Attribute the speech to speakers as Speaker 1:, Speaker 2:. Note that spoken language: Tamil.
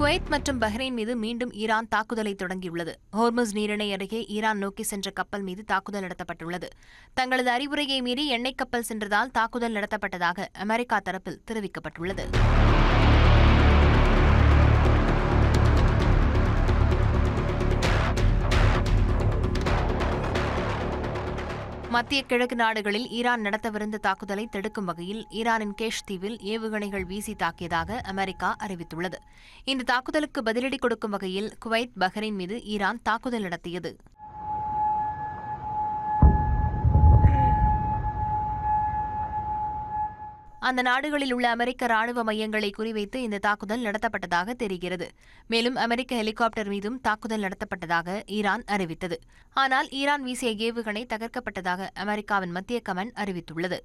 Speaker 1: குவைத் மற்றும் பஹ்ரைன் மீது மீண்டும் ஈரான் தாக்குதலை தொடங்கியுள்ளது. ஹோர்முஸ் நீரிணை அருகே ஈரான் நோக்கி சென்ற கப்பல் மீது தாக்குதல் நடத்தப்பட்டுள்ளது. தங்களது அறிவுரையை மீறி எண்ணெய் கப்பல் சென்றதால் தாக்குதல் நடத்தப்பட்டதாக அமெரிக்கா தரப்பில் தெரிவிக்கப்பட்டுள்ளது. மத்திய கிழக்கு நாடுகளில் ஈரான் நடத்தவிருந்த தாக்குதலை தடுக்கும் வகையில் ஈரானின் கேஷ் தீவில் ஏவுகணைகள் வீசி தாக்கியதாக அமெரிக்கா அறிவித்துள்ளது. இந்த தாக்குதலுக்கு பதிலடி கொடுக்கும் வகையில் குவைத், பஹ்ரைன் மீது ஈரான் தாக்குதல் நடத்தியது. அந்த நாடுகளில் உள்ள அமெரிக்க ராணுவ மையங்களை குறிவைத்து இந்த தாக்குதல் நடத்தப்பட்டதாக தெரிகிறது. மேலும் அமெரிக்க ஹெலிகாப்டர் மீதும் தாக்குதல் நடத்தப்பட்டதாக ஈரான் அறிவித்தது. ஆனால் ஈரான் வீசிய ஏவுகணை தகர்க்கப்பட்டதாக அமெரிக்காவின் மத்திய கமாண்ட் அறிவித்துள்ளது.